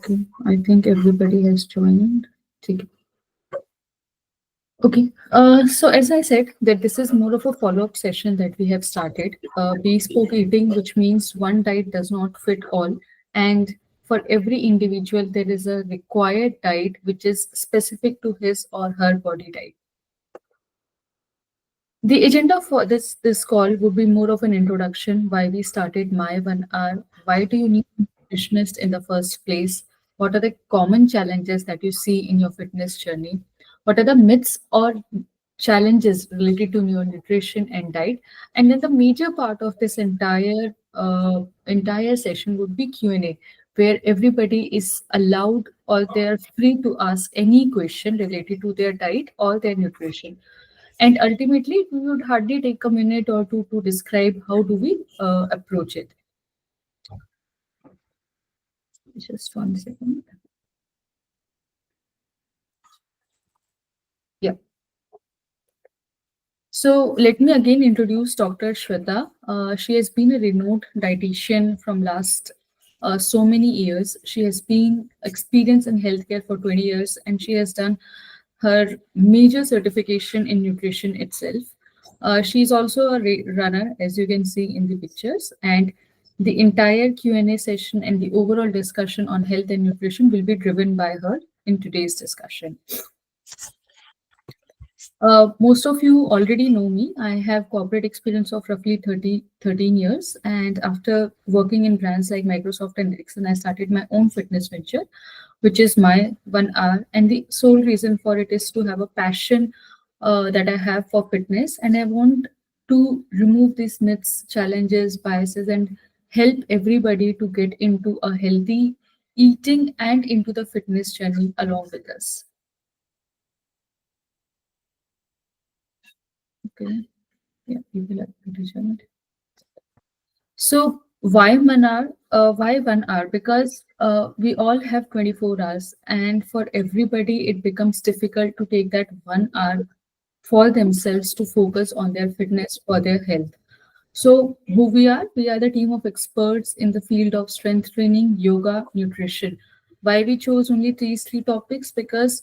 Okay, I think everybody has joined. Okay. Okay. So as I said, that this is more of a follow-up session that we have started. Bespoke eating, which means one diet does not fit all, and for every individual, there is a required diet which is specific to his or her body type. The agenda for this call would be more of an introduction, why we started My 1 Hour, why do you need a nutritionist in the first place, what are the common challenges that you see in your fitness journey, what are the myths or challenges related to your nutrition and diet, and then the major part of this entire session would be Q&A, where everybody is allowed or they are free to ask any question related to their diet or their nutrition. And ultimately, we would hardly take a minute or two to describe how do we approach it. Just 1 second. Yeah. So let me again introduce Dr. Shweta. She has been a renowned dietitian from last so many years. She has been experienced in healthcare for 20 years, and she has done her major certification in nutrition itself. She is also a runner, as you can see in the pictures, and the entire Q&A session and the overall discussion on health and nutrition will be driven by her in today's discussion. Most of you already know me. I have corporate experience of roughly 13 years. And after working in brands like Microsoft and Ericsson, I started my own fitness venture, which is My 1 Hour. And the sole reason for it is to have a passion that I have for fitness. And I want to remove these myths, challenges, biases, and help everybody to get into a healthy eating and into the fitness journey along with us. Okay. Yeah, you will have to join it. So why 1 hour? Why 1 hour? Because we all have 24 hours, and for everybody, it becomes difficult to take that 1 hour for themselves to focus on their fitness for their health. So who we are? We are the team of experts in the field of strength training, yoga, nutrition. Why we chose only these three topics? Because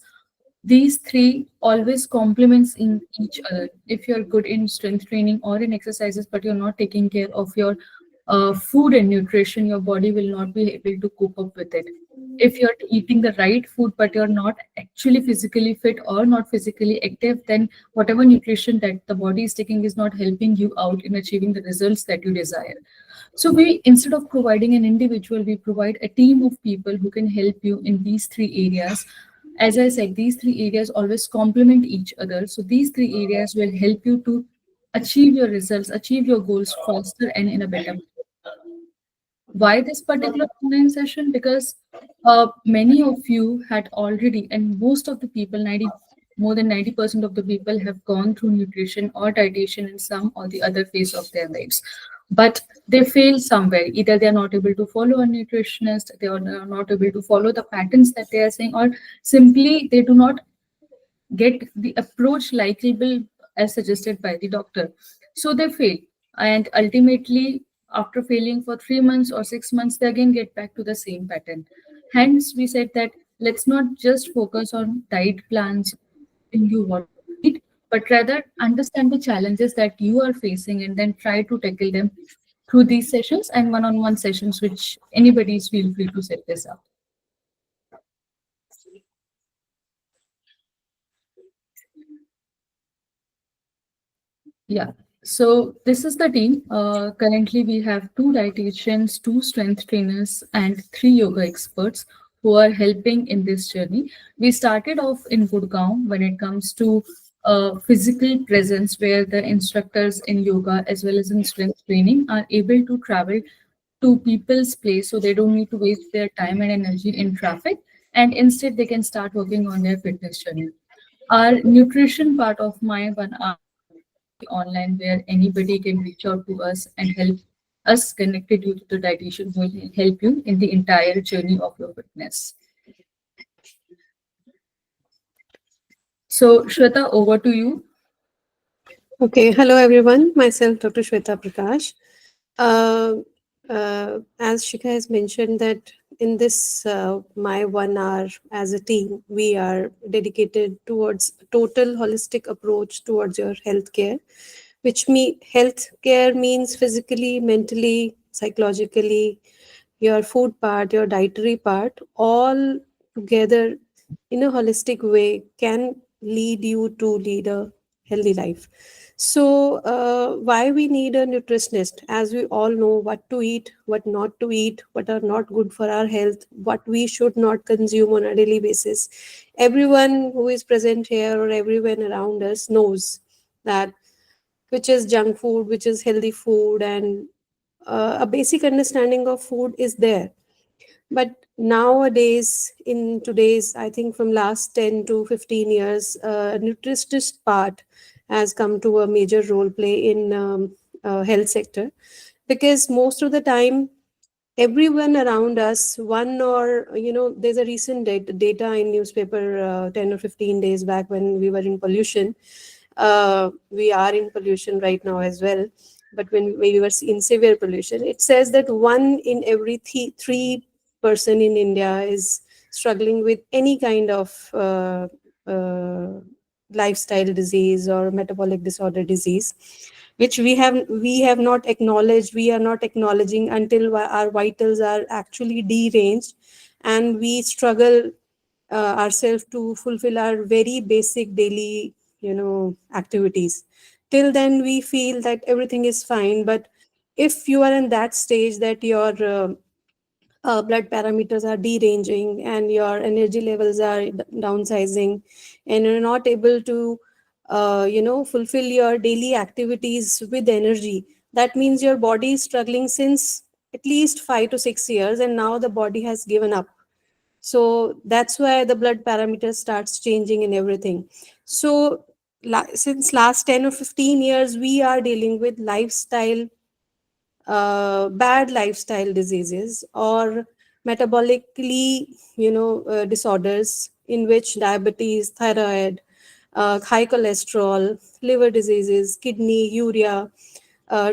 these three always complements in each other. If you're good in strength training or in exercises, but you're not taking care of your food and nutrition, your body will not be able to cope up with it. If you're eating the right food, but you're not actually physically fit or not physically active, then whatever nutrition that the body is taking is not helping you out in achieving the results that you desire. So we, instead of providing an individual, we provide a team of people who can help you in these three areas. As I said, these three areas always complement each other. So these three areas will help you to achieve your results, achieve your goals faster and in a better way. Why this particular online session? Because many of you had already, and most of the people, 90, more than 90% of the people have gone through nutrition or dietitian in some or the other phase of their lives. But they fail somewhere. Either they are not able to follow a nutritionist, they are not able to follow the patterns that they are saying, or simply they do not get the approach likable as suggested by the doctor. So they fail. And ultimately, after failing for 3 months or 6 months, they again get back to the same pattern. Hence, we said that let's not just focus on diet plans, in you what to eat, but rather understand the challenges that you are facing and then try to tackle them through these sessions and one-on-one sessions, which anybody is feel free to set this up. Yeah. So this is the team. Currently, we have two dietitians, two strength trainers, and three yoga experts who are helping in this journey. We started off in Gurgaon when it comes to physical presence, where the instructors in yoga as well as in strength training are able to travel to people's place, so they don't need to waste their time and energy in traffic, and instead they can start working on their fitness journey. Our nutrition part of My 1 Hour online, where anybody can reach out to us and help us connected you to the dietitian who will help you in the entire journey of your fitness. So Shweta, over to you. Okay, hello everyone. Myself, Dr. Shweta Prakash. As Shikha has mentioned, that in this my 1 hour as a team, we are dedicated towards total holistic approach towards your healthcare, which healthcare means physically, mentally, psychologically, your food part, your dietary part, all together in a holistic way can lead you to lead a healthy life. So, why we need a nutritionist? As we all know, what to eat, what not to eat, what are not good for our health, what we should not consume on a daily basis. Everyone who is present here or everyone around us knows that which is junk food, which is healthy food, and a basic understanding of food is there. But nowadays, in today's, I think from last 10 to 15 years, nutritionist part has come to a major role play in health sector, because most of the time everyone around us, one or there's a recent data in newspaper 10 or 15 days back when we were in pollution. We are in pollution right now as well, but when we were in severe pollution, it says that one in every three person in India is struggling with any kind of uh, lifestyle disease or metabolic disorder disease, which we have not acknowledged, we are not acknowledging until our vitals are actually deranged, and we struggle ourselves to fulfill our very basic daily activities. Till then we feel that everything is fine, but if you are in that stage that your blood parameters are deranging and your energy levels are downsizing, and you're not able to fulfill your daily activities with energy, that means your body is struggling since at least 5 to 6 years, and now the body has given up. So that's why the blood parameters starts changing and everything. So since last 10 or 15 years we are dealing with lifestyle, bad lifestyle diseases or metabolically disorders, in which diabetes, thyroid, high cholesterol, liver diseases, kidney, urea, uh,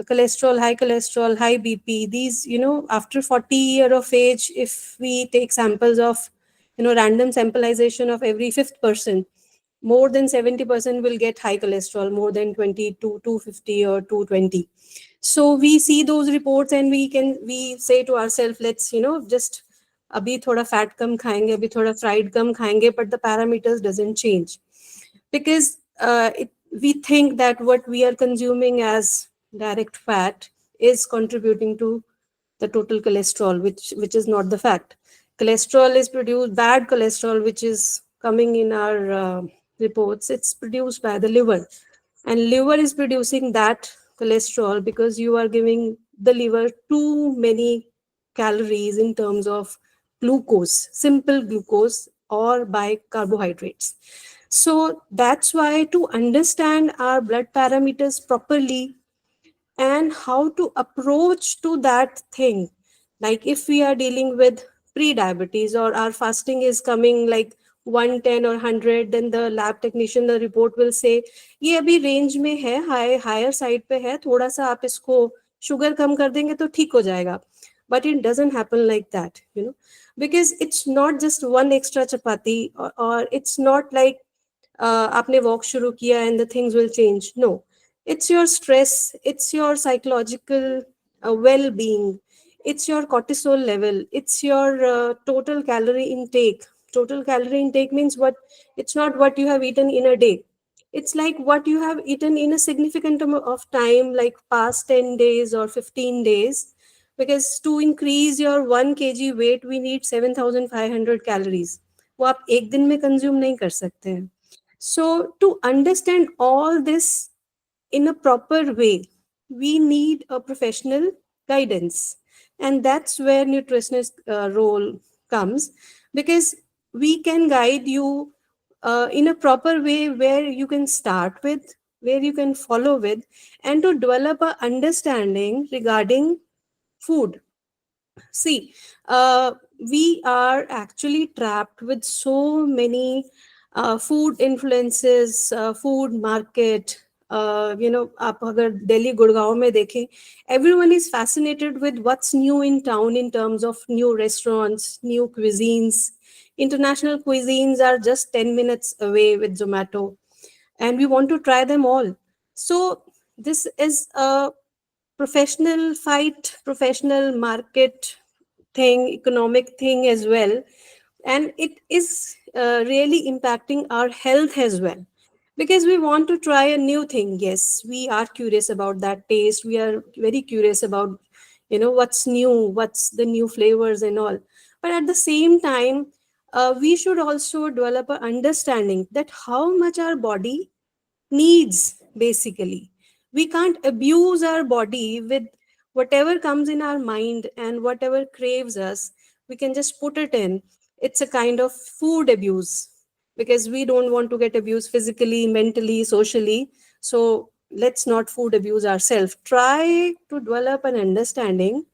high cholesterol, high BP. These, after 40 year of age, if we take samples of, random sampleization of every fifth person, more than 70% will get high cholesterol, more than 20 to 250 or 220. So we see those reports and we say to ourselves, let's, just abhi thoda fat kam khayenge, abhi thoda fried kam khayenge, but the parameters doesn't change, because we think that what we are consuming as direct fat is contributing to the total cholesterol, which is not the fact. Cholesterol is produced, bad cholesterol, which is coming in our reports, it's produced by the liver, and liver is producing that cholesterol because you are giving the liver too many calories in terms of glucose, simple glucose, or by carbohydrates. So that's why, to understand our blood parameters properly and how to approach to that thing, like if we are dealing with pre-diabetes or our fasting is coming like 110 or 100, then the lab technician, the report will say ये अभी range में है, higher side पे है, थोड़ा सा आप इसको शुगर कम कर देंगे तो ठीक हो जाएगा. But it doesn't happen like that, because it's not just one extra chapati, or it's not like आपने वॉक शुरू किया and the things will change. No, it's your stress, it's your psychological well-being, it's your cortisol level, it's your total calorie intake. Total calorie intake means what? It's not what you have eaten in a day, it's like what you have eaten in a significant amount of time, like past 10 days or 15 days, because to increase your 1 kg weight we need 7500 calories. वो आप एक दिन में consume नहीं कर सकते हैं. So, to understand all this in a proper way, we need a professional guidance. And that's where nutritionist role comes, because we can guide you in a proper way where you can start with, where you can follow with, and to develop a understanding regarding food. See, we are actually trapped with so many food influences, food market, आप अगर दिल्ली गुड़गांव में देखें, everyone is fascinated with what's new in town in terms of new restaurants, new cuisines. International cuisines are just 10 minutes away with Zomato, and we want to try them all. So this is a professional fight, professional market thing, economic thing as well. And it is really impacting our health as well, because we want to try a new thing. Yes, we are curious about that taste. We are very curious about, what's new, what's the new flavors and all. But at the same time, we should also develop an understanding that how much our body needs, basically. We can't abuse our body with whatever comes in our mind and whatever craves us. We can just put it in. It's a kind of food abuse, because we don't want to get abused physically, mentally, socially. So let's not food abuse ourselves. Try to develop an understanding,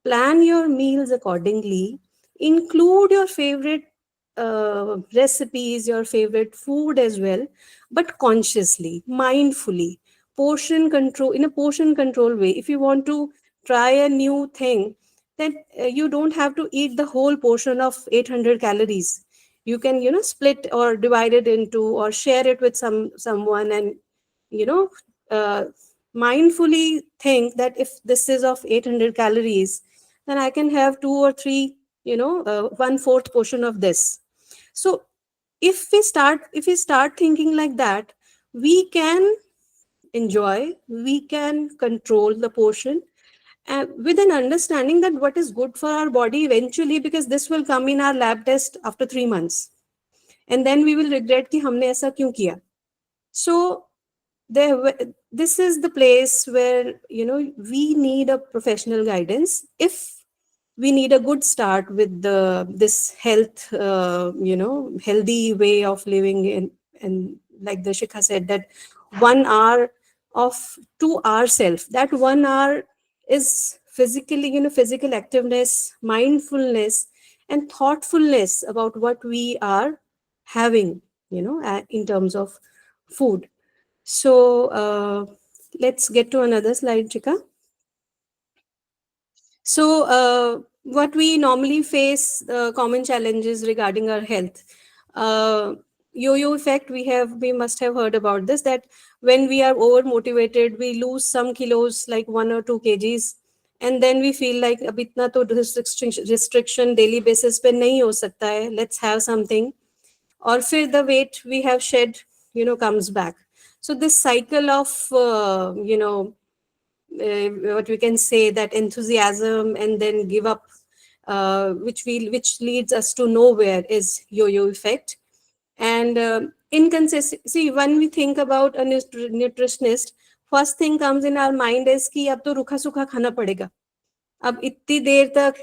plan your meals accordingly, include your favorite recipes, your favorite food as well, but consciously, mindfully, portion control, in a portion control way. If you want to try a new thing, then you don't have to eat the whole portion of 800 calories. You can, split or divide it into, or share it with someone, and you know uh, mindfully think that if this is of 800 calories, then I can have two or three, one fourth portion of this. So if we start thinking like that, we can enjoy, we can control the portion, with an understanding that what is good for our body eventually, because this will come in our lab test after 3 months, and then we will regret कि हमने ऐसा क्यों किया. So this is the place where, we need a professional guidance. If we need a good start with this health, healthy way of living, and like the Shikha said, that 1 hour of to ourself, that 1 hour is physically, physical activeness, mindfulness, and thoughtfulness about what we are having, in terms of food. So let's get to another slide, Chika. So, what we normally face, common challenges regarding our health. Yo-yo effect. We must have heard about this. That when we are over motivated, we lose some kilos, like 1 or 2 kgs, and then we feel like अब इतना तो restriction daily basis पे नहीं हो सकता है. Let's have something. Or फिर the weight we have shed, comes back. So this cycle of, what we can say, that enthusiasm and then give up, which leads us to nowhere, is yo-yo effect. And inconsistency. See, when we think about a nutritionist, first thing comes in our mind is कि अब तो रूखा सूखा खाना पड़ेगा. अब इतनी देर तक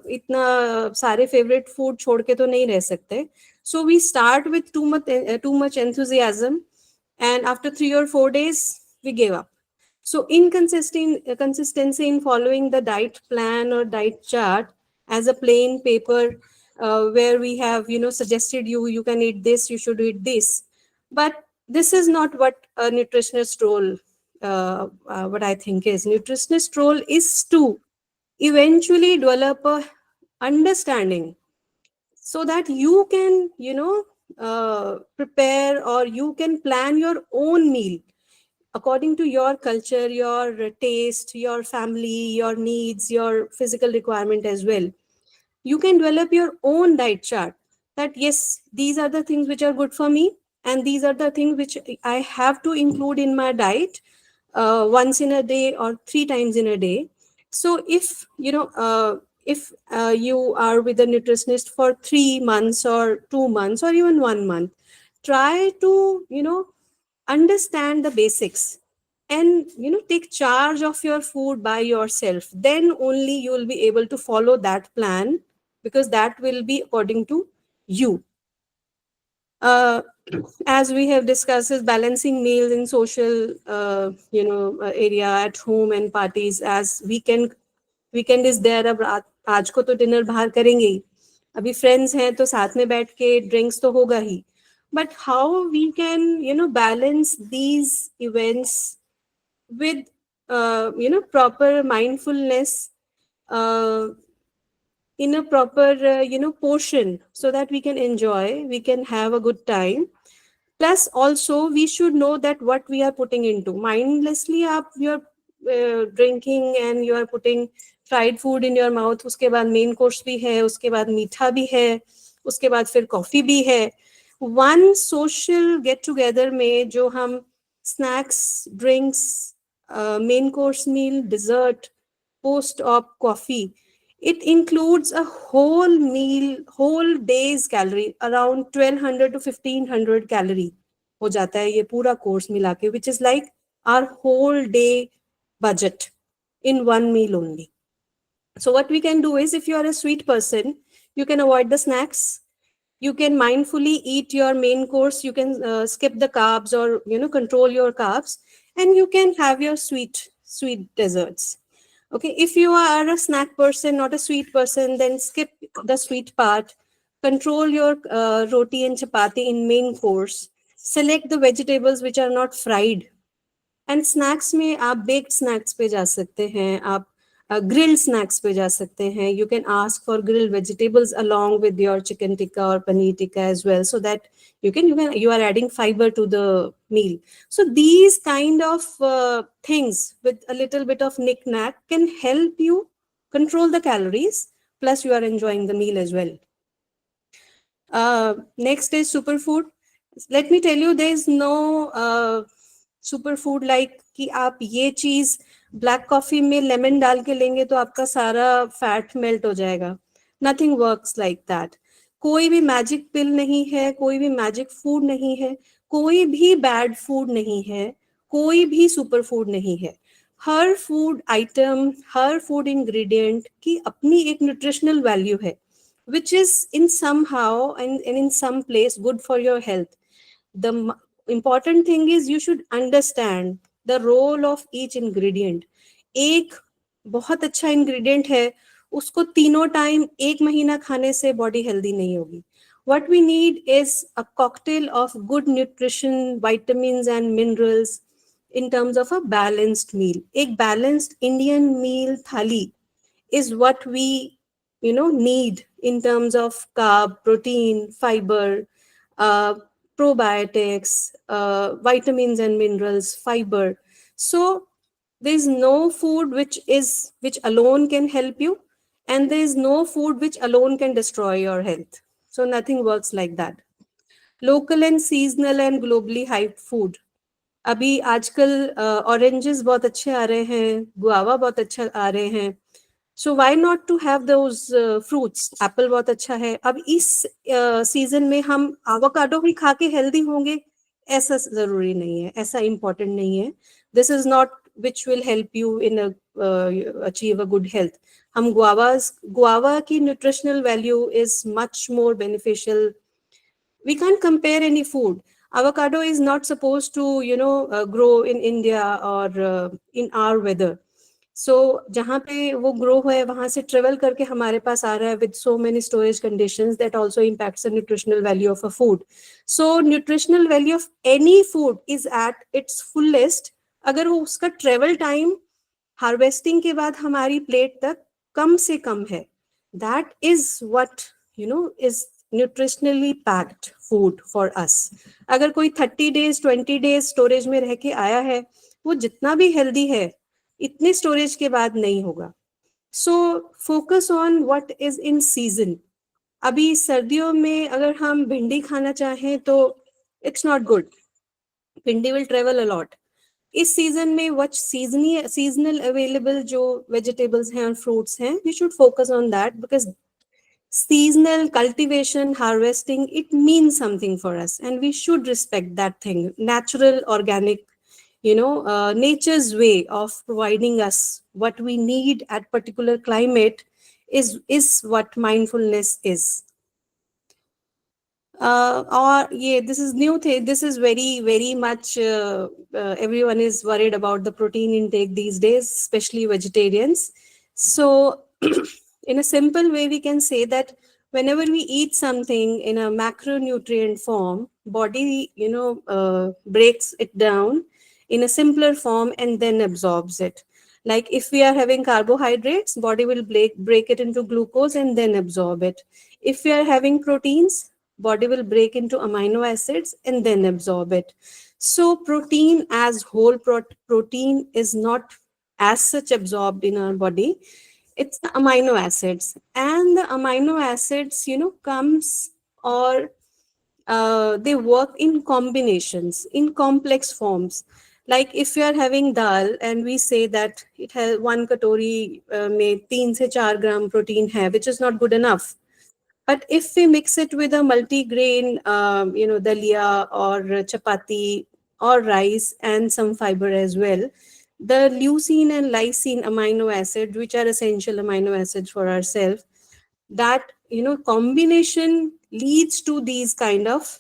इतना सारे फेवरेट फूड छोड़ के तो नहीं रह सकते. So we start with too much enthusiasm, and after 3 or 4 days we gave up. So consistency in following the diet plan or diet chart as a plain paper, where we have, suggested you can eat this, you should eat this, but this is not what a nutritionist role. What I think is nutritionist role is to eventually develop a understanding, so that you can, prepare, or you can plan your own meal according to your culture, your taste, your family, your needs, your physical requirement as well. You can develop your own diet chart, that yes, these are the things which are good for me, and these are the things which I have to include in my diet, once in a day or 3 times in a day. So if you are with a nutritionist for 3 months or 2 months or even 1 month, try to, understand the basics, and take charge of your food by yourself. Then only you will be able to follow that plan, because that will be according to you. uh, as we have discussed, is balancing meals in social, area, at home and parties. As weekend is there, अब आज को तो dinner बाहर करेंगे ही. अभी friends हैं तो साथ में बैठ के ड्रिंक्स तो होगा ही. but how we can, balance these events with, proper mindfulness, uh, in a proper, portion, so that we can enjoy, we can have a good time. Plus also we should know that what we are putting into mindlessly up, you're drinking and you are putting fried food in your mouth, उसके बाद main course भी है, उसके बाद मीठा भी है, उसके बाद फिर कॉफी भी है. वन सोशल गेट टुगेदर में जो हम snacks, drinks, main course meal, dessert, post op coffee, it includes a whole meal, whole day's calorie, around 1200 to 1500 calorie हो जाता है ये पूरा कोर्स मिला के, which is like our whole day budget in one meal only. So what we can do is, if you are a sweet person, you can avoid the snacks, you can mindfully eat your main course, you can skip the carbs, or control your carbs, and you can have your sweet desserts. Okay, if you are a snack person, not a sweet person, then skip the sweet part. Control your roti and chapati in main course. Select the vegetables which are not fried. And snacks में आप baked snacks पे जा सकते हैं, आप grilled snacks पे जा सकते हैं. You can ask for grilled vegetables along with your chicken tikka or paneer tikka as well, so that you are adding fiber to the meal. So these kind of things with a little bit of knick-knack can help you control the calories, plus you are enjoying the meal as well. Next is superfood. Let me tell you, there is no superfood like कि आप ये चीज black coffee में lemon डाल के लेंगे तो आपका सारा फैट मेल्ट हो जाएगा. Nothing works like that. कोई भी मैजिक पिल नहीं है, कोई भी मैजिक फूड नहीं है, कोई भी बैड फूड नहीं है, कोई भी सुपर फूड नहीं है. हर फूड आइटम, हर फूड इंग्रेडिएंट की अपनी एक न्यूट्रिशनल वैल्यू है, which is in somehow and in some place good for your health. The important thing is you should understand the role of each ingredient. एक बहुत अच्छा ingredient है, उसको तीनों टाइम एक महीना खाने से बॉडी हेल्दी नहीं होगी. What we need is a cocktail of good nutrition, vitamins and minerals in terms of a balanced meal. एक balanced Indian meal thali is what we need in terms of carb, protein, fiber, uh, probiotics, vitamins and minerals, fiber. So there is no food which alone can help you, and there is no food which alone can destroy your health. So nothing works like that. Local and seasonal and globally hyped food. अभी आजकल oranges बहुत अच्छे आ रहे हैं, guava बहुत अच्छा आ रहे हैं. So why not to have those fruits. Apple बहुत अच्छा है. अब इस सीजन में हम एवोकाडो भी खा के हेल्दी होंगे, ऐसा जरूरी नहीं है, ऐसा इम्पोर्टेंट नहीं है. This is not which will help you in achieve a good health. हम गुआवा की nutritional value is much more beneficial. We can't compare any food. Avocado is not supposed to grow in India or in our weather. So जहाँ पे वो grow है वहाँ से travel करके हमारे पास आ रहा है with so many storage conditions that also impacts the nutritional value of a food. So nutritional value of any food is at its fullest अगर वो उसका ट्रेवल टाइम हार्वेस्टिंग के बाद हमारी प्लेट तक कम से कम है. That is what is nutritionally packed food for us. अगर कोई 30 days 20 days स्टोरेज में रह के आया है, वो जितना भी हेल्दी है इतने स्टोरेज के बाद नहीं होगा. So focus on what is in season. अभी सर्दियों में अगर हम भिंडी खाना चाहें तो इट्स नॉट गुड. भिंडी विल ट्रेवल अलॉट. इस सीजन में व्हाट सीजनल अवेलेबल जो वेजिटेबल्स हैं और फ्रूट्स हैं, we should focus on that because seasonal cultivation, harvesting, it means something for us, and we should respect that thing. Natural, organic, nature's way of providing us what we need at particular climate is what mindfulness is. Or yeah, this is new thing. This is very much everyone is worried about the protein intake these days, especially vegetarians. So in a simple way we can say that whenever we eat something in a macronutrient form, body, breaks it down in a simpler form and then absorbs it. Like if we are having carbohydrates, body will break it into glucose and then absorb it. If we are having proteins, body will break into amino acids and then absorb it. So protein as whole protein is not as such absorbed in our body. It's the amino acids, and the amino acids, comes, or they work in combinations, in complex forms. Like if you are having dal and we say that it has one katori में 3 से 4 gram protein है, which is not good enough. But if we mix it with a multi-grain, dalia or chapati or rice and some fiber as well, the leucine and lysine amino acid, which are essential amino acids for ourselves, that combination leads to these kind of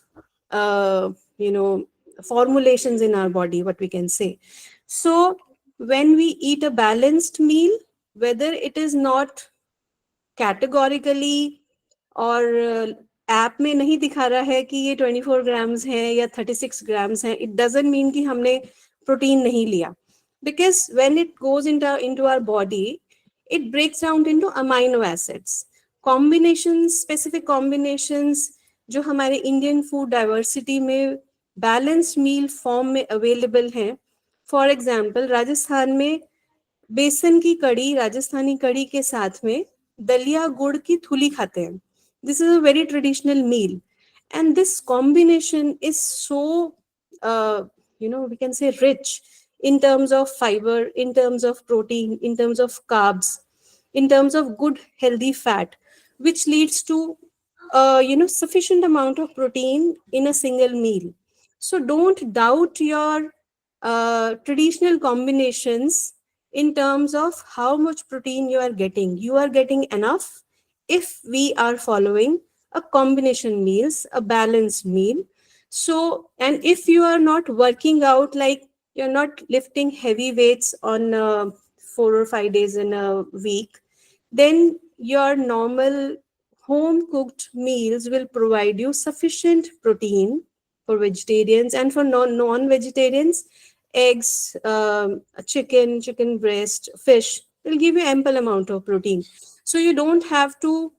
uh, you know formulations in our body, what we can say. So when we eat a balanced meal, whether it is not categorically और app में नहीं दिखा रहा है कि ये 24 grams है या 36 ग्राम्स है, इट डजेंट मीन कि हमने प्रोटीन नहीं लिया. Because when it goes into our body, it breaks down into amino acids. Combinations, specific combinations जो हमारे इंडियन फूड डाइवर्सिटी में बैलेंस्ड मील फॉर्म में अवेलेबल हैं. फॉर एग्जाम्पल राजस्थान में बेसन की कड़ी, राजस्थानी कड़ी के साथ में दलिया गुड़ की थुली खाते हैं. This is a very traditional meal, and this combination is so we can say rich in terms of fiber, in terms of protein, in terms of carbs, in terms of good healthy fat, which leads to sufficient amount of protein in a single meal. So don't doubt your traditional combinations in terms of how much protein you are getting. You are getting enough if we are following a combination meals, a balanced meal. So, and if you are not working out, like you're not lifting heavy weights on 4 or 5 days in a week, then your normal home cooked meals will provide you sufficient protein for vegetarians, and for non vegetarians, eggs, chicken breast, fish will give you ample amount of protein. So you don't have to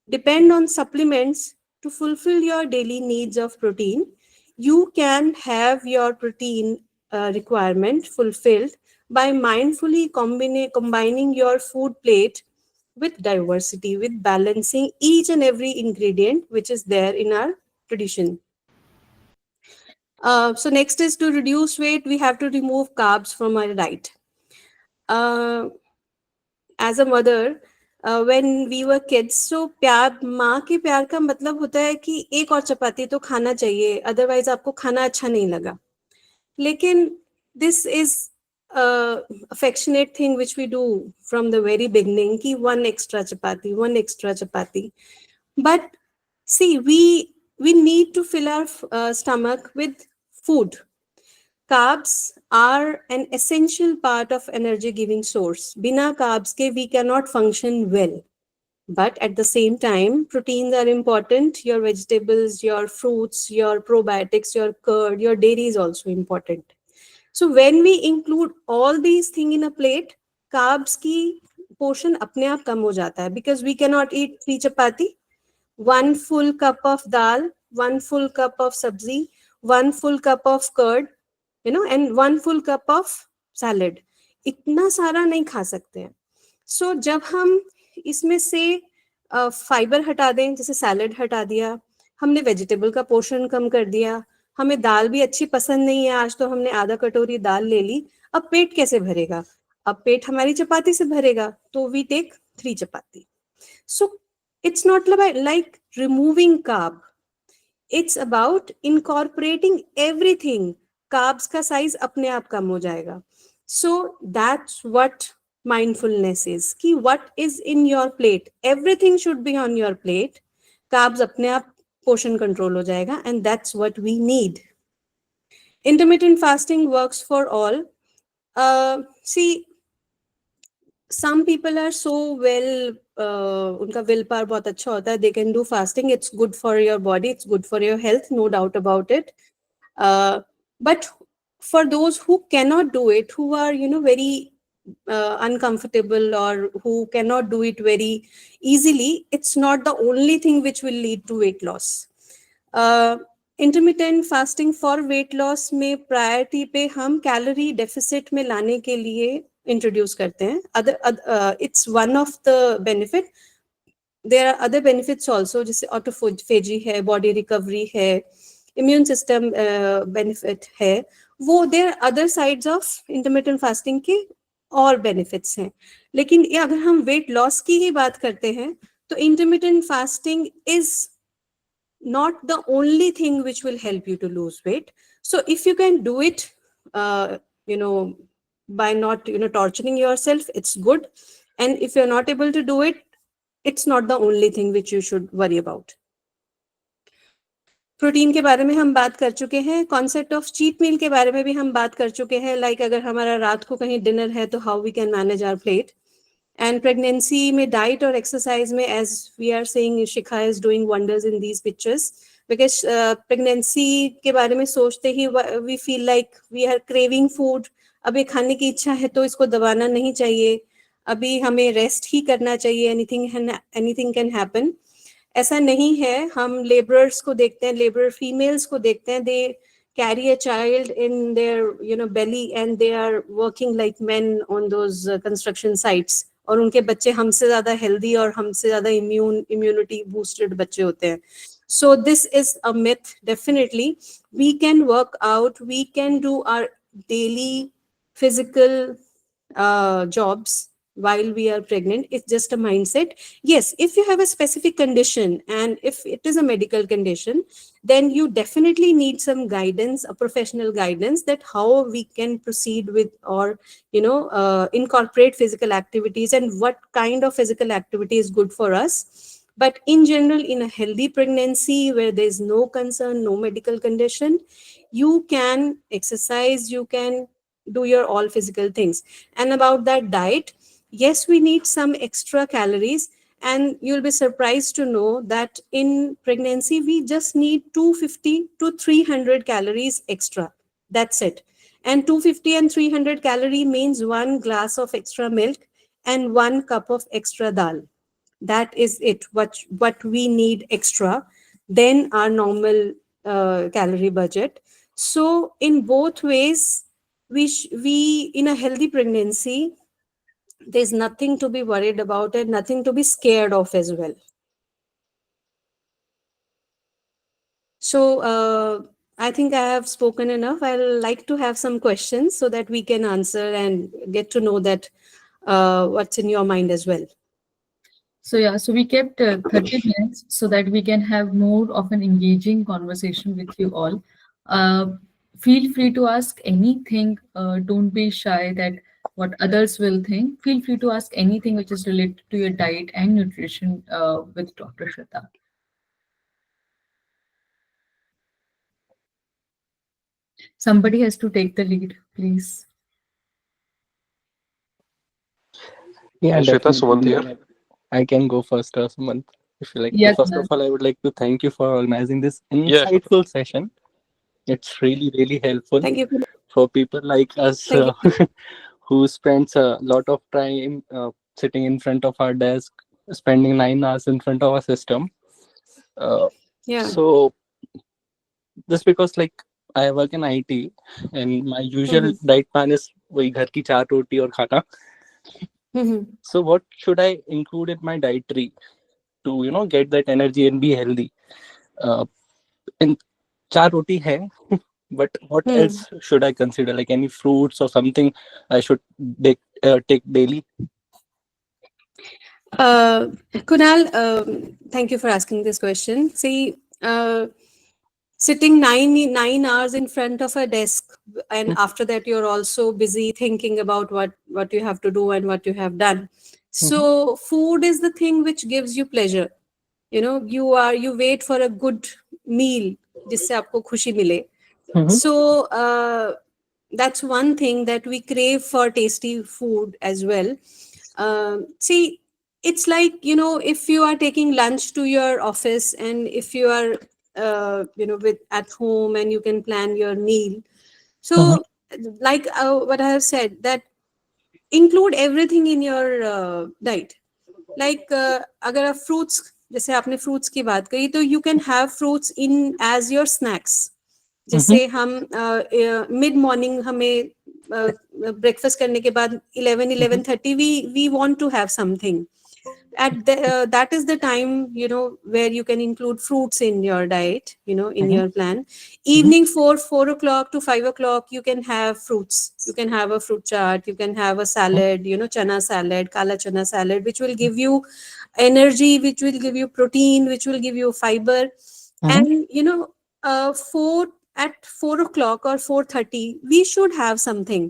depend on supplements to fulfill your daily needs of protein. You can have your protein requirement fulfilled by mindfully combining your food plate with diversity, with balancing each and every ingredient which is there in our tradition. So next is, to reduce weight, we have to remove carbs from our diet. Uh, as a mother, when we were kids, so प्यार, माँ के प्यार का मतलब होता है कि एक और चपाती तो खाना चाहिए, अदरवाइज आपको खाना अच्छा नहीं लगा. लेकिन this is affectionate thing which we do from the very beginning, कि one extra chapati, one extra chapati. But see, we need to fill our stomach with food. Carbs are an essential part of energy giving source. Bina carbs ke we cannot function well. But at the same time, proteins are important. Your vegetables, your fruits, your probiotics, your curd, your dairy is also important. So when we include all these things in a plate, carbs की portion अपने आप कम हो जाता है, because we cannot eat 3 chapati. 1 full cup of dal, 1 full cup of sabzi, 1 full cup of curd, and 1 full cup of salad. इतना सारा नहीं खा सकते हैं. सो जब हम इसमें से फाइबर हटा दें, जैसे सैलड हटा दिया, हमने वेजिटेबल का पोर्शन कम कर दिया, हमें दाल भी अच्छी पसंद नहीं है, आज तो हमने आधा कटोरी दाल ले ली, अब पेट कैसे भरेगा? अब पेट हमारी चपाती से भरेगा, तो we take 3 chapati. So it's not like removing carb. It's about incorporating everything. Carbs का size अपने आप कम हो जाएगा. So that's what mindfulness is. कि what is in your plate? Everything should be on your plate. Carbs अपने आप portion control हो जाएगा, and that's what we need. Intermittent fasting works for all. See, some people are so well, उनका will power बहुत अच्छा होता है, they can do fasting, it's good for your body, it's good for your health, no doubt about it. But for those who cannot do it, who are, very uncomfortable, or who cannot do it very easily, it's not the only thing which will lead to weight loss. Intermittent fasting for weight loss में priority पे हम calorie deficit में लाने के लिए introduce करते हैं. Other it's one of the benefit. There are other benefits also, जैसे ऑटोफेजी है, बॉडी रिकवरी है, इम्यून सिस्टम बेनिफिट है. वो there other sides of intermittent fasting के और बेनिफिट्स हैं. लेकिन ये अगर हम वेट लॉस की ही बात करते हैं तो intermittent fasting is not the only thing which will help you to lose weight. So if you can do it, you know, by not, torturing yourself, it's good. And if you're not able to do it, it's not the only thing which you should worry about. Protein के बारे में हम बात कर चुके हैं. Concept of cheat meal के बारे में भी हम बात कर चुके हैं. लाइक अगर हमारा रात को कहीं डिनर है तो how we can manage our plate. And pregnancy में diet और exercise में, as we are saying, Shikha is doing wonders in these pictures, because pregnancy के बारे में सोचते ही we feel like we are craving food. अभी खाने की इच्छा है तो इसको दबाना नहीं चाहिए, अभी हमें रेस्ट ही करना चाहिए, anything can happen. ऐसा नहीं है. हम लेबरर्स को देखते हैं, लेबरर फीमेल्स को देखते हैं, they carry a child in their belly and they are working like men on those construction sites. और उनके बच्चे हमसे ज्यादा हेल्दी और हमसे ज्यादा इम्यूनिटी बूस्टेड बच्चे होते हैं. So this is a myth. Definitely we can work out, we can do our daily physical jobs while we are pregnant. It's just a mindset. Yes, if you have a specific condition and if it is a medical condition, then you definitely need some guidance, a professional guidance, that how we can proceed with, or incorporate physical activities and what kind of physical activity is good for us. But in general, in a healthy pregnancy where there is no concern, no medical condition, you can exercise, you can do your all physical things. And about that diet, yes, we need some extra calories, and you'll be surprised to know that in pregnancy we just need 250 to 300 calories extra. That's it. And 250 and 300 calorie means 1 glass of extra milk and 1 cup of extra dal. That is it, what we need extra than our normal calorie budget. So in both ways, we in a healthy pregnancy, there's nothing to be worried about and nothing to be scared of as well. So I think I have spoken enough. I'll like to have some questions so that we can answer and get to know that what's in your mind as well. So yeah, so we kept 30 minutes so that we can have more of an engaging conversation with you all. Uh, Feel free to ask anything. Don't be shy that what others will think. Feel free to ask anything which is related to your diet and nutrition with Dr. Shraddha. Somebody has to take the lead, please. Yeah, Shweta, definitely. Sumant here. I can go first, Sumant, if you like. Yes, First ma'am. of all, I would like to thank you for organizing this Yeah, sure. insightful session. It's really, really helpful Thank you. for people like us Thank you. who spends a lot of time sitting in front of our desk, spending 9 hours in front of our system. Uh, Yeah. so just because like I work in IT and my usual Mhm. diet plan is वही घर की 4 रोटी और खाना. Mhm. So what should I include in my dietary to get that energy and be healthy? In 4 roti hai, but what Hmm. else should I consider? Like any fruits or something I should take daily? Kunal, thank you for asking this question. See, sitting nine hours in front of a desk, and after that you're also busy thinking about what you have to do and what you have done. So food is the thing which gives you pleasure. You wait for a good meal जिससे आपको खुशी मिले. Mhm. So that's one thing, that we crave for tasty food as well. See, it's like, if you are taking lunch to your office, and if you are with at home, and you can plan your meal. Mhm. So, like what I have said, that include everything in your diet. Like अगर आप fruits, जैसे आपने fruits की बात करी, तो you can have fruits in as your snacks. Mhm. जैसे हम मिड मॉर्निंग हमें ब्रेकफास्ट करने के बाद 11:30 we want to have something. That is the time, where you can include fruits in your diet, in Mhm. your plan. Mhm. Evening 4 o'clock to 5 o'clock, you can have fruits. You can have a fruit chaat, you can have a Mhm. salad, chana salad, kala chana salad, which will give you energy, which will give you protein, which will give you fiber. Mhm. And 4 o'clock or 4:30, we should have something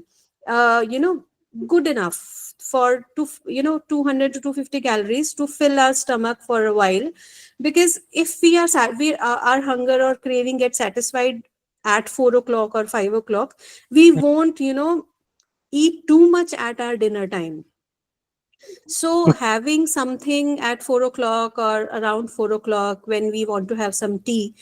good enough for 200 to 250 calories to fill our stomach for a while. Because if we are our hunger or craving gets satisfied at 4 o'clock or 5 o'clock, we won't eat too much at our dinner time. So having something at 4 o'clock or around 4 o'clock, when we want to have some tea,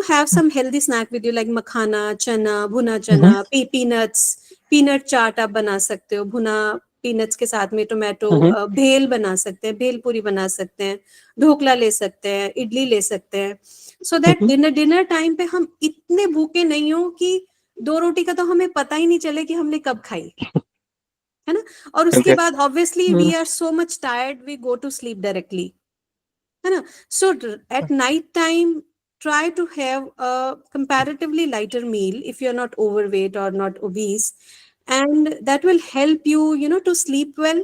have some healthy snack with you, like makhana, chana, bhuna Mhm. chana, peanuts, peanut चाट आप बना सकते हो, भुना peanuts के साथ में tomato, Mhm. भेल बना सकते हैं, भेल पूरी बना सकते हैं, ढोकला ले सकते हैं, इडली ले सकते हैं. So that Mhm. Dinner time पे हम इतने भूखे नहीं हो कि दो रोटी का तो हमें पता ही नहीं चले कि हमने कब खाई, है ना. और उसके Okay. बाद obviously we Mhm. Are so much tired, we go to sleep directly, है ना. So at night time, try to have a comparatively lighter meal if you're not overweight or not obese, and that will help you, to sleep well.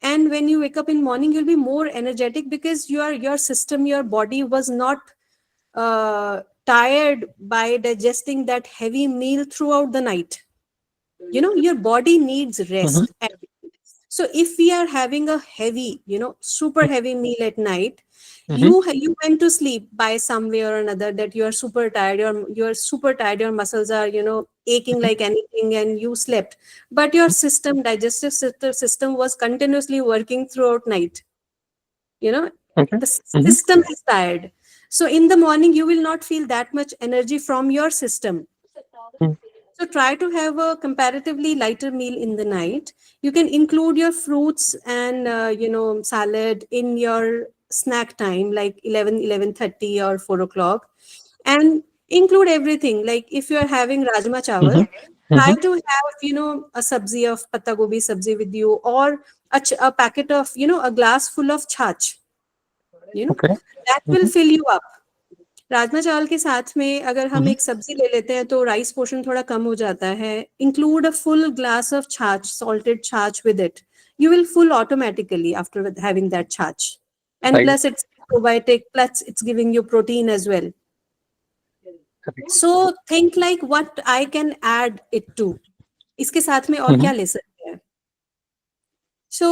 And when you wake up in morning, you'll be more energetic, because your system, your body was not tired by digesting that heavy meal throughout the night. Your body needs Mhm. rest. So if we are having a heavy, super heavy meal at night, Mhm. you went to sleep by some way or another, that you are super tired, you're super tired, your muscles are, aching like anything, and you slept. But your system, digestive system was continuously working throughout night. you know Okay. the Mhm. system is tired. So in the morning, you will not feel that much energy from your system. Mhm. So try to have a comparatively lighter meal in the night. You can include your fruits and salad in your snack time, like 11:30 or 4 o'clock, and include everything. Like if you are having rajma chawal, Mhm. try Mhm. to have a sabzi of patta gobi sabzi with you, or a packet of a glass full of chach. Okay. That will Mhm. fill you up. Rajma चावल के साथ में अगर हम Mhm. एक सब्जी ले लेते हैं, तो राइस पोर्शन थोड़ा कम हो जाता है. Include a full glass of छाछ, सॉल्टेड छाछ with it. You will full automatically after having that chach. And Right. plus it's probiotic, plus it's giving you protein as well. Correct. So think like what I can add it to. इसके साथ में और Mhm. क्या ले सकते हैं? So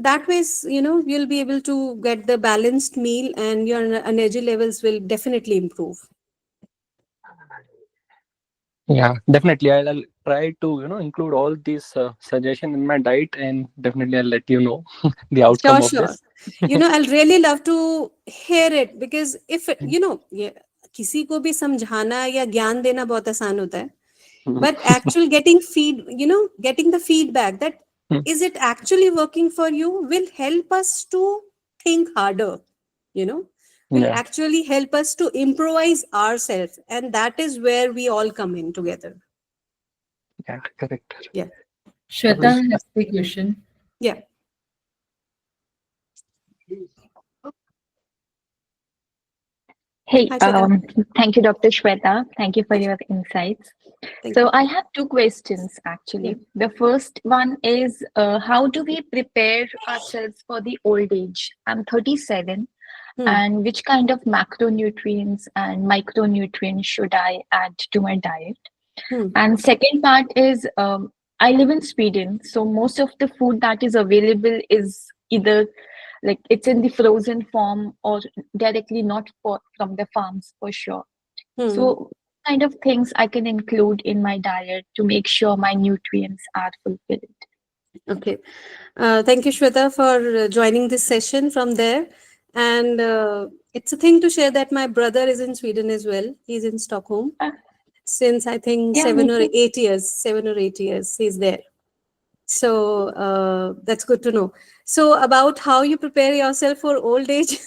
that ways, you'll be able to get the balanced meal, and your energy levels will definitely improve. Yeah, definitely. I'll try to include all these suggestion in my diet, and definitely I'll let you know the outcome Sure, of sure. this. I'll really love to hear it, because if ये किसी को भी समझाना या ज्ञान देना बहुत आसान होता है, Mhm. but actual getting the feedback, that is it actually working for you, will help us to think harder, you know, will Yeah, actually help us to improvise ourselves, and that is where we all come in together. yeah, correct. Yeah, Shweta has the question. yeah. Hey, Hi, Shweta. thank you, Dr. Shweta. Thank you for Hi, your insights. thank So, you. I have two questions Yeah. actually. The first one is how do we prepare ourselves for the old age? I'm 37, Hmm. and which kind of macronutrients and micronutrients should I add to my diet? Hmm. And second part is I live in Sweden, so most of the food that is available is either like it's in the frozen form or directly not from the farms for sure. Hmm. So kind of things I can include in my diet to make sure my nutrients are fulfilled. Okay. Thank you, Shweta, for joining this session from there. And it's a thing to share that my brother is in Sweden as well. He's in Stockholm Uh, since I think yeah, me too. 7 or 8 years. 7 or 8 years he's there. So that's good to know. So about how you prepare yourself for old age,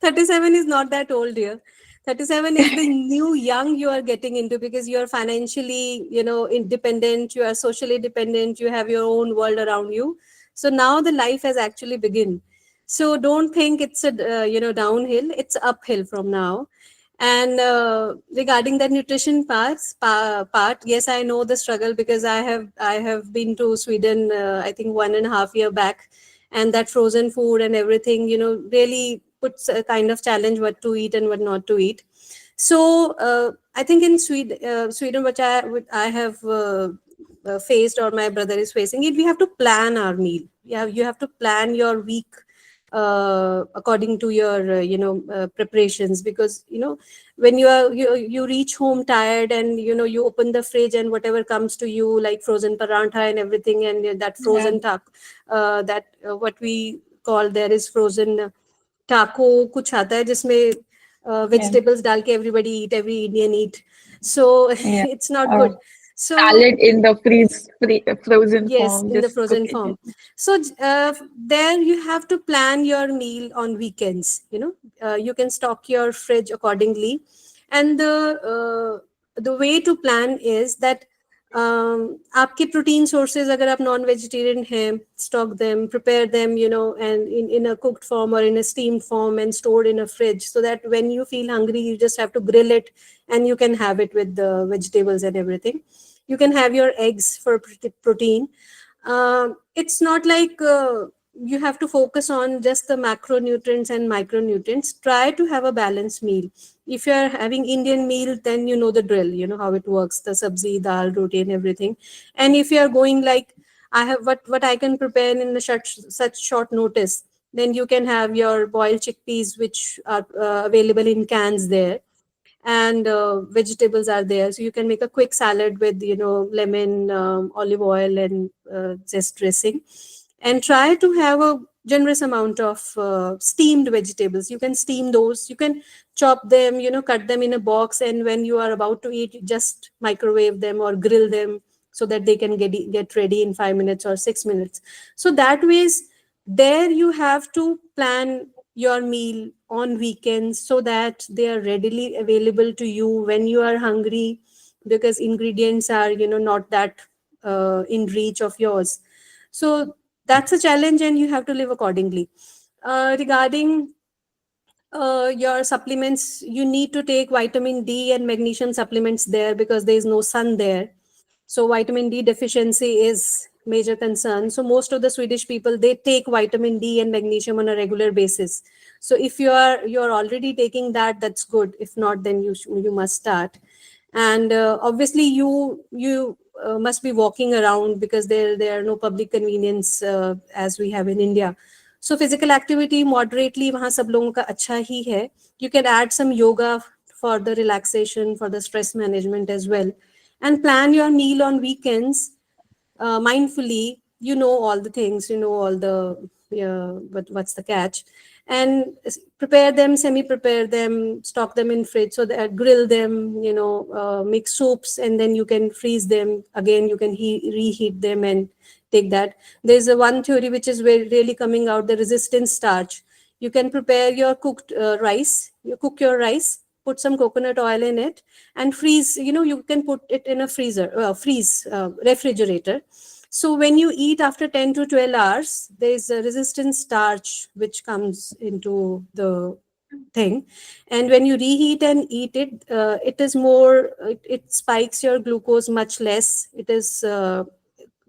37 is not that old, dear. 37 is the new young you are getting into, because you are financially, independent, you are socially dependent, you have your own world around you. So now the life has actually begun. So don't think it's a downhill. It's uphill from now. And regarding the nutrition part, yes, I know the struggle, because I have been to Sweden. I think 1.5 year back, and that frozen food and everything, really puts a kind of challenge what to eat and what not to eat. So I think in Sweden, which I have faced, or my brother is facing it, we have to plan our meal. You have to plan your week according to your preparations, because when you reach home tired, and you open the fridge, and whatever comes to you, like frozen parantha and everything, and that Yeah, frozen that what we call there is frozen taco कुछ आता है जिसमें yeah, vegetables डाल के every Indian eat, so yeah. it's not Or good. So salad in the frozen yes, form, in the just cook frozen it. form. So there you have to plan your meal on weekends. You can stock your fridge accordingly, and the way to plan is that आपके protein sources, अगर आप non vegetarian हैं, stock them, prepare them, and in a cooked form or in a steamed form, and stored in a fridge, so that when you feel hungry, you just have to grill it, and you can have it with the vegetables and everything. You can have your eggs for protein. It's not like you have to focus on just the macronutrients and micronutrients. Try to have a balanced meal. If you're having Indian meal, then you know the drill, you know how it works, the sabzi, dal, roti, and everything. And if you're going like I have, what I can prepare in such short notice, then you can have your boiled chickpeas, which are available in cans there, and vegetables are there, so you can make a quick salad with lemon, olive oil, and zest dressing. And try to have a generous amount of steamed vegetables. You can steam those, you can chop them, cut them in a box, and when you are about to eat, you just microwave them or grill them, so that they can get ready in 5 minutes or 6 minutes. So that ways, there you have to plan your meal on weekends, so that they are readily available to you when you are hungry, because ingredients are not that in reach of yours. So that's a challenge, and you have to live accordingly. Regarding your supplements, you need to take vitamin D and magnesium supplements there, because there is no sun there. So vitamin D deficiency is major concern. So most of the Swedish people, they take vitamin D and magnesium on a regular basis. So if you're already taking that, that's good. If not, then you must start. And obviously you must be walking around, because there are no public convenience as we have in India. So physical activity moderately वहाँ सब लोगों का अच्छा ही है. You can add some yoga for the relaxation, for the stress management as well, and plan your meal on weekends mindfully. You know all the things, you know all the, but what's the catch? And prepare them, semi prepare them, stock them in fridge, so that grill them, make soups, and then you can freeze them again. You can reheat them and take that. There's a one theory which is really coming out, the resistance starch. You can prepare your cooked rice. You cook your rice, put some coconut oil in it, and freeze. You can put it in a freeze refrigerator. So when you eat after 10 to 12 hours, there's a resistant starch which comes into the thing. And when you reheat and eat it, it is more, it spikes your glucose much less. It is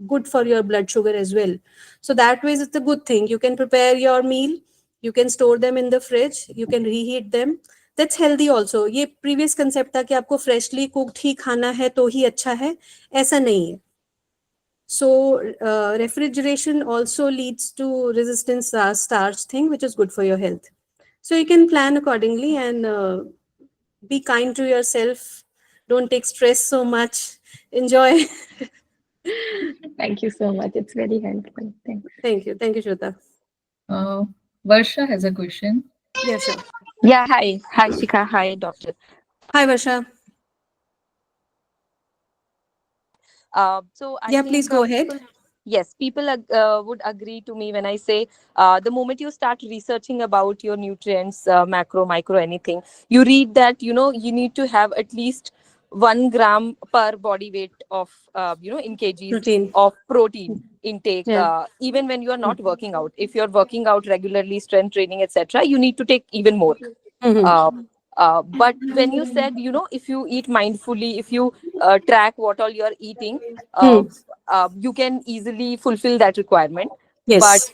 good for your blood sugar as well. So that way, it's a good thing. You can prepare your meal, you can store them in the fridge, you can reheat them. That's healthy also. ये previous concept था कि आपको freshly cooked ही खाना है तो ही अच्छा है, ऐसा नहीं है. So refrigeration also leads to resistance starch thing, which is good for your health. So you can plan accordingly, and be kind to yourself. Don't take stress so much. Enjoy. Thank you so much. It's very helpful. Thanks. Thank you, Shweta. Uh, Varsha has a question. Yeah, sure. Yeah, hi. Hi, Shikha. Hi, doctor. Hi, Varsha. So I Yeah, think please go ahead. people, yes, people would agree to me when I say the moment you start researching about your nutrients, macro, micro, anything, you read that, you need to have at least 1 gram per body weight of, in kgs Protein. of protein intake, Yeah. even when you are not working out. If you're working out regularly, strength training, etc., you need to take even more. Mm-hmm. uh, but when you said, if you eat mindfully, if you track what all you're eating, uh, Hmm. you can easily fulfill that requirement. But Yes.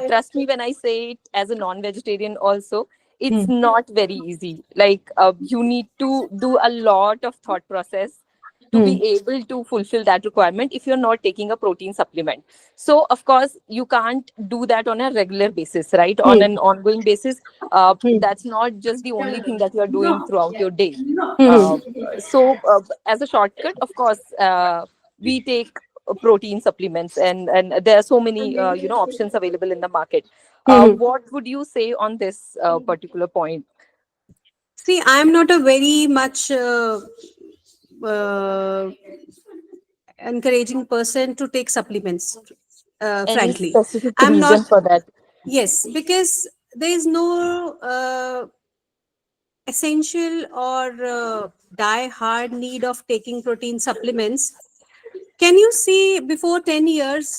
trust me when I say it, as a non-vegetarian also, it's Hmm. not very easy. Like, you need to do a lot of thought process to be Hmm. able to fulfill that requirement if you're not taking a protein supplement. So of course you can't do that on a regular basis, right? On Hmm. an ongoing basis. Hmm. That's not just the only thing that you are doing throughout your day. Hmm. uh, as a shortcut, of course, we take protein supplements, and there are so many options available in the market. Hmm. What would you say on this particular point? See, I am not a very much uh, encouraging person to take supplements, Any frankly. specific I'm reason not, for that? yes, because there is no essential or die hard need of taking protein supplements. Can you see before 10 years,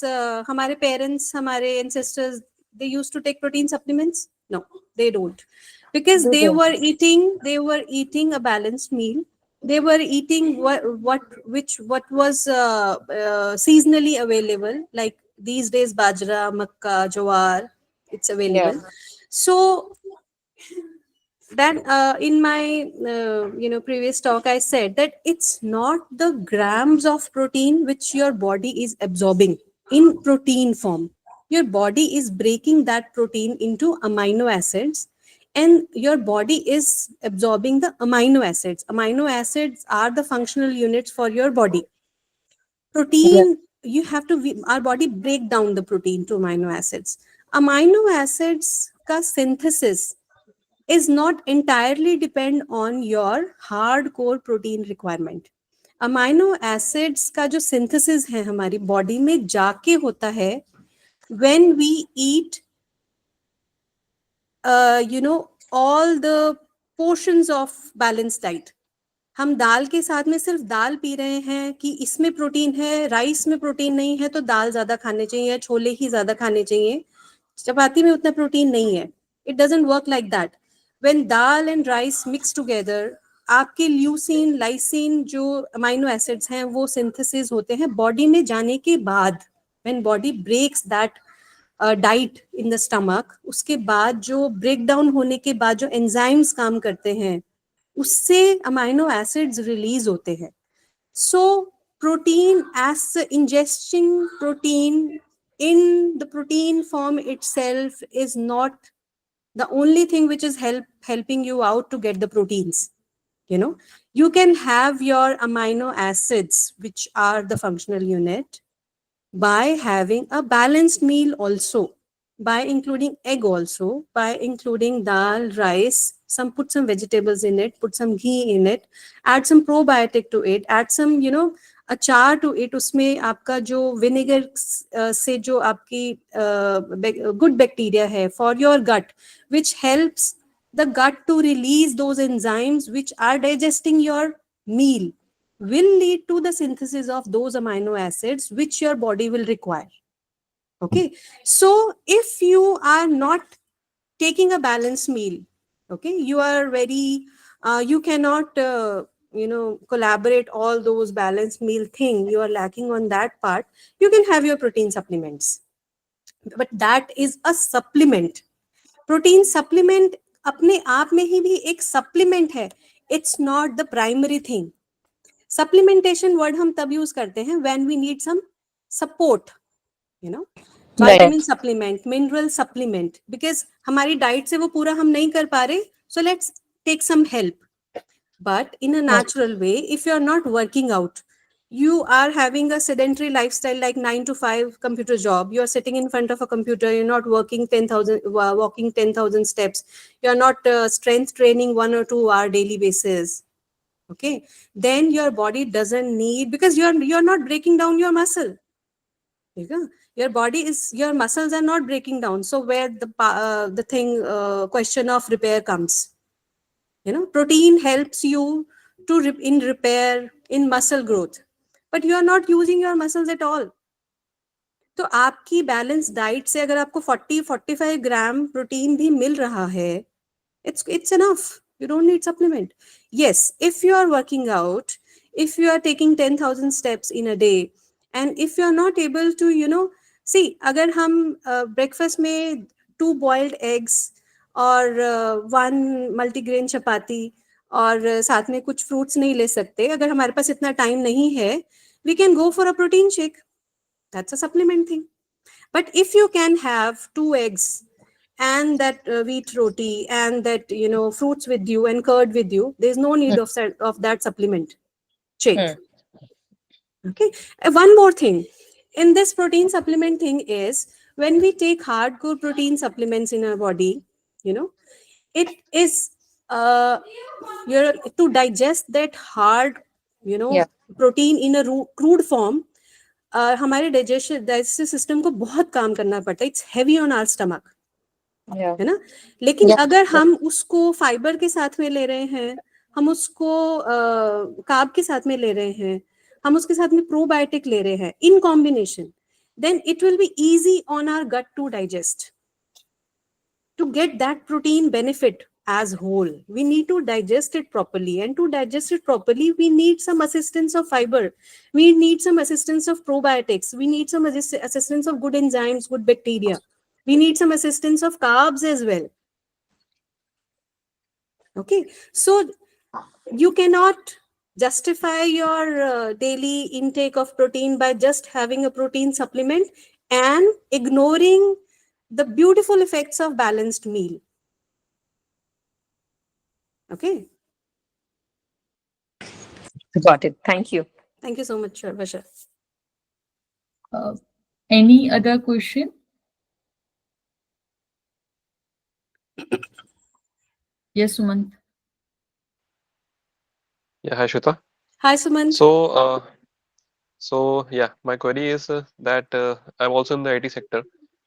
हमारे parents, हमारे ancestors, they used to take protein supplements? No, they don't. Because They don't. they were eating a balanced meal. They were eating what was seasonally available. Like these days, bajra, makka, jawar, it's Yeah. available. So then in my previous talk I said that it's not the grams of protein which your body is absorbing in protein form. Your body is breaking that protein into amino acids, and your body is absorbing the amino acids are the functional units for your body. Yeah. Protein, you have to, our body break down the protein to amino acids. Amino acids ka synthesis is not entirely depend on your hardcore protein requirement. Amino acids का जो synthesis है हमारी body में जाके होता है when we eat all the portions of balanced diet. हम दाल के साथ में सिर्फ दाल पी रहे हैं कि इसमें प्रोटीन है, राइस में प्रोटीन नहीं है तो दाल ज्यादा खाने चाहिए या छोले ही ज्यादा खाने चाहिए, चपाती में उतना प्रोटीन नहीं है. It doesn't work like that. When dal and rice mix together, आपके ल्यूसीन लाइसिन जो अमाइनो एसिड्स हैं वो सिंथेसिस होते हैं बॉडी में जाने के बाद. When body breaks that diet in the stomach, उसके बाद जो ब्रेक डाउन होने के बाद जो एंजाइम्स काम करते हैं उससे अमाइनो एसिड्स रिलीज होते हैं. So protein as ingesting protein in the protein form itself is not the only thing which is helping you out to get the proteins. you know you can have your amino acids which are the functional unit by having a balanced meal also, by including egg also, by including dal, rice, put some vegetables in it, put some ghee in it, add some probiotic to it, add some achar to it. उसमें आपका जो vinegar से जो आपकी good bacteria है for your gut which helps the gut to release those enzymes which are digesting your meal, will lead to the synthesis of those amino acids which your body will require. Okay, so if you are not taking a balanced meal, okay, you are very you cannot collaborate all those balanced meal thing, you are lacking on that part, you can have your protein supplements, but that is a supplement. Protein supplement अपने आप में ही भी एक supplement है, it's not the primary thing. Supplementation word हम तब use करते हैं when we need some support, you know Right. Vitamin supplement, mineral supplement, because हमारी डाइट से वो पूरा हम नहीं कर पा रहे, so let's take some help. But in a natural way, if you're not working out, You are having a sedentary lifestyle, like 9 to 5 computer job. You are sitting in front of a computer, you're not working 10,000 walking 10,000 steps, you're not strength training 1 or 2 hour daily basis. Okay, then your body doesn't need, because you're not breaking down your muscle. Okay? Your body is, your muscles are not breaking down. So where the thing question of repair comes. Protein helps you to in repair, in muscle growth, but you are not using your muscles at all. तो आपकी balance diet से अगर आपको 40-45 gram protein भी मिल रहा है, it's enough. You don't need supplement. Yes, if you are working out, if you are taking 10,000 steps in a day, and if you are not able to, see, अगर हम breakfast में 2 boiled eggs और 1 multigrain चपाती और साथ में कुछ fruits नहीं ले सकते, अगर हमारे पास इतना time नहीं है, we can go for a protein shake. That's a supplement thing. But if you can have 2 eggs and that wheat roti and that fruits with you and curd with you, there's no need of that supplement shake. Okay. One more thing in this protein supplement thing is, when we take hardcore protein supplements in our body, it is to digest that hard Yeah. protein in a crude form. हमारे digestive system को बहुत काम करना पड़ता है. It's heavy on our stomach, Yeah. है ना. लेकिन Yeah. अगर हम उसको फाइबर के साथ में ले रहे हैं, हम उसको कार्ब के साथ में ले रहे हैं, हम उसके साथ में प्रोबायोटिक ले रहे हैं in combination, then it will be easy on our gut to digest. To get that protein benefit as whole, we need to digest it properly, and to digest it properly, we need some assistance of fiber, we need some assistance of probiotics, we need some assistance of good enzymes, good bacteria, we need some assistance of carbs as well. Okay, so you cannot justify your daily intake of protein by just having a protein supplement and ignoring the beautiful effects of balanced meal. Okay. Got it. Thank you. Thank you so much, Varsha. Any other question? Yes, Sumant. Yeah, hi Shweta. Hi, Sumant. So yeah, my query is that I'm also in the IT sector,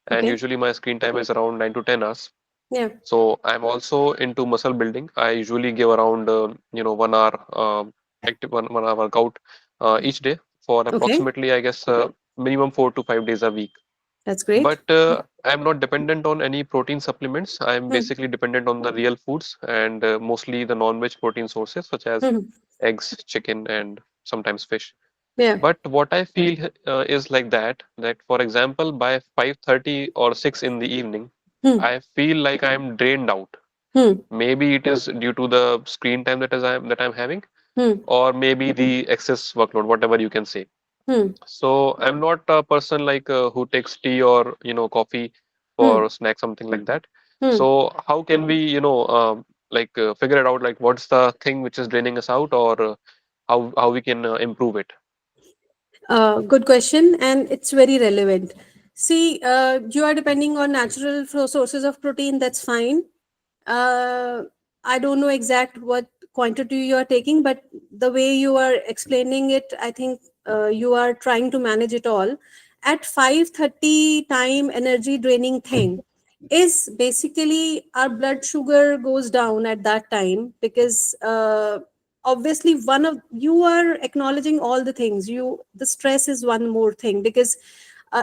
and Okay. usually my screen time is around 9 to 10 hours. Yeah. So I'm also into muscle building. I usually give around 1 hour active 1 hour workout each day for Okay. approximately, I guess, minimum 4 to 5 days a week. That's great. But I'm not dependent on any protein supplements. I'm basically dependent on the real foods and mostly the non-veg protein sources such as eggs, chicken, and sometimes fish. Yeah. But what I feel is like that for example, by 5:30 or 6 in the evening, I feel like I'm drained out. Maybe it is due to the screen time that I'm having, or maybe the excess workload, whatever you can say. So I'm not a person like who takes tea or coffee for snack, something like that. So how can we like figure it out, like what's the thing which is draining us out, or how we can improve it? Good question, and it's very relevant. See, you are depending on natural sources of protein. That's fine. Uh, I don't know exact what quantity you are taking, but the way you are explaining it, I think you are trying to manage it all. At 5:30 time, energy draining thing is basically our blood sugar goes down at that time, because obviously one of you are acknowledging all the things. The stress is one more thing, because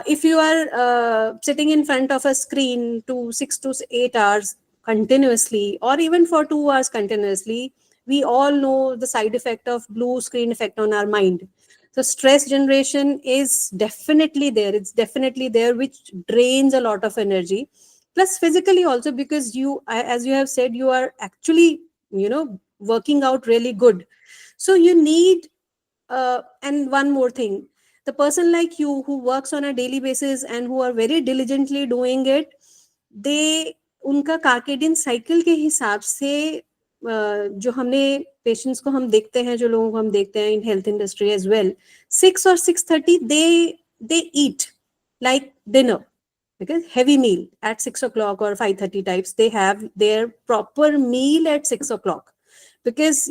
if you are sitting in front of a screen to 6 to 8 hours continuously, or even for 2 hours continuously, we all know the side effect of blue screen effect on our mind. So stress generation is definitely there. It's definitely there, which drains a lot of energy. Plus physically also, because as you have said, you are actually working out really good. So you need and one more thing, the person like you who works on a daily basis and who are very diligently doing it, they उनका circadian cycle के हिसाब से जो हमने patients को हम देखते हैं, जो लोगों को हम देखते हैं in health industry as well, 6 or 6:30 they eat like dinner, because heavy meal at 6 o'clock or 5:30 types, they have their proper meal at 6 o'clock, because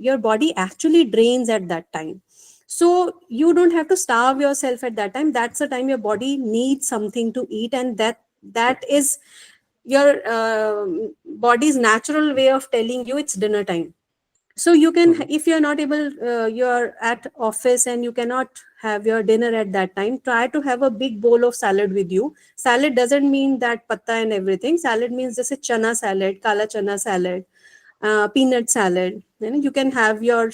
your body actually drains at that time. So you don't have to starve yourself at that time. That's the time your body needs something to eat, and that is your body's natural way of telling you it's dinner time. So you can, Mhm. if you're not able, you're at office and you cannot have your dinner at that time, try to have a big bowl of salad with you. Salad doesn't mean that patta and everything. Salad means just a chana salad, kala chana salad, peanut salad. You can have your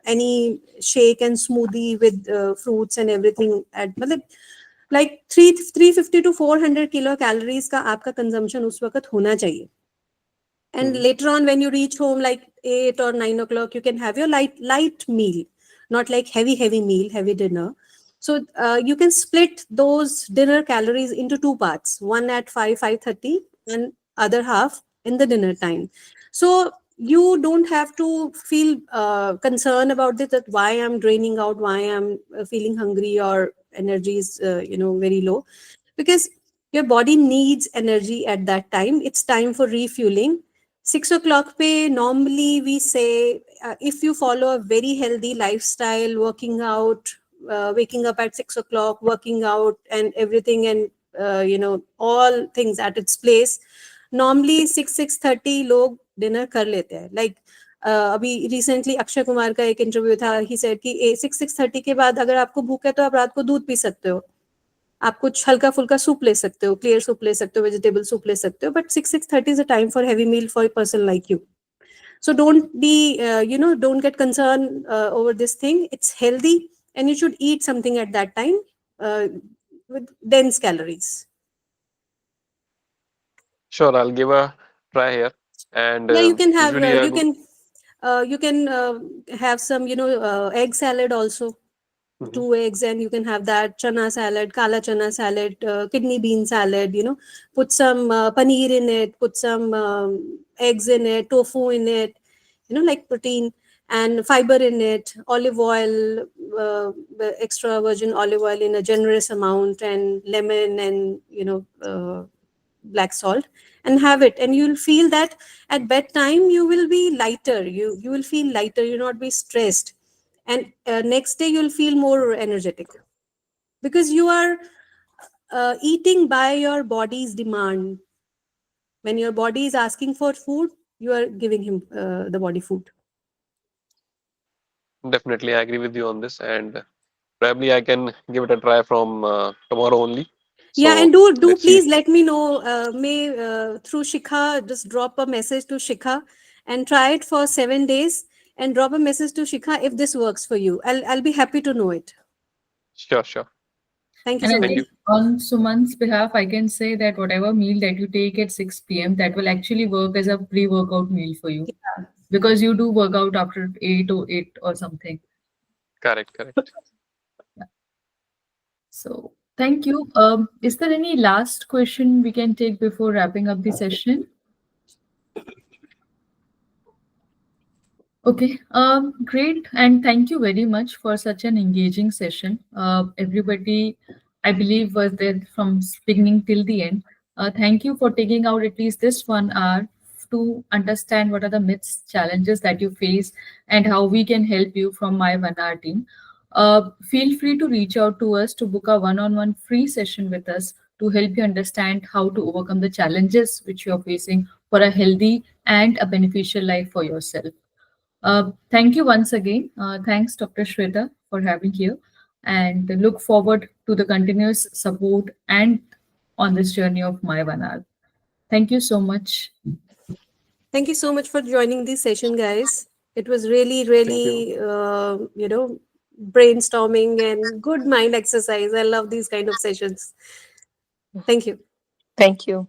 any shake and smoothie with fruits and everything at मतलब like 350 to 400 kilocalories का आपका consumption उस वक्त होना चाहिए. And Mhm. later on, when you reach home like 8 or 9 o'clock, you can have your light meal, not like heavy meal, heavy dinner. So you can split those dinner calories into two parts, one at 5:30, and other half in the dinner time. So you don't have to feel concerned about this, that why I'm draining out, why I'm feeling hungry or energy is very low, because your body needs energy at that time. It's time for refueling. 6 o'clock pe normally we say, if you follow a very healthy lifestyle, working out, waking up at 6 o'clock, working out and everything, and all things at its place, normally 6-6:30 लोग dinner कर लेते हैं. Like अभी recently Akshay Kumar का एक interview था, he said कि 6-6:30 के बाद अगर आपको भूख है तो आप रात को दूध पी सकते हो, आप कुछ हल्का फुल्का सूप ले सकते हो, क्लियर सूप ले सकते हो, वेजिटेबल सूप ले सकते हो, but 6-6:30 is a time for heavy meal for a person like you. So don't be don't get concerned over this thing. It's healthy, and you should eat something at that time uh, with dense calories. Sure, I'll give a try here. And Yeah, you can have usually I go. you can have some egg salad also, Mhm. 2 eggs, and you can have that chana salad, kala chana salad, kidney bean salad, put some paneer in it, put some eggs in it, tofu in it, like protein and fiber in it, olive oil, extra virgin olive oil in a generous amount, and lemon, and black salt, and have it, and you'll feel that at bedtime you will be lighter, you will feel lighter, you'll not be stressed, and next day you'll feel more energetic, because you are eating by your body's demand. When your body is asking for food, you are giving him the body food. Definitely, I agree with you on this, and probably I can give it a try from tomorrow only. Yeah, So and do let's see. please let me know, may through Shikha, just drop a message to Shikha and try it for 7 days, and drop a message to Shikha if this works for you. I'll be happy to know it. Sure, sure. Thank you And so I Thank much. you. think on Suman's behalf, I can say that whatever meal that you take at 6 p.m., that will actually work as a pre-workout meal for you because you do work out after 8 or something. Correct, correct. So thank you. Is there any last question we can take before wrapping up the session? Okay, great. And thank you very much for such an engaging session. Everybody, I believe, was there from beginning till the end. Thank you for taking out at least this 1 hour to understand what are the myths, challenges that you face, and how we can help you from my 1 hour team. Feel free to reach out to us to book a one-on-one free session with us to help you understand how to overcome the challenges which you are facing for a healthy and a beneficial life for yourself. Thank you once again. Thanks, Dr. Shweta, for having here, and look forward to the continuous support and on this journey of my 1 hour. Thank you so much. Thank you so much for joining this session, guys. It was really, Thank you. really, brainstorming and good mind exercise. I love these kind of sessions. Thank you. Thank you.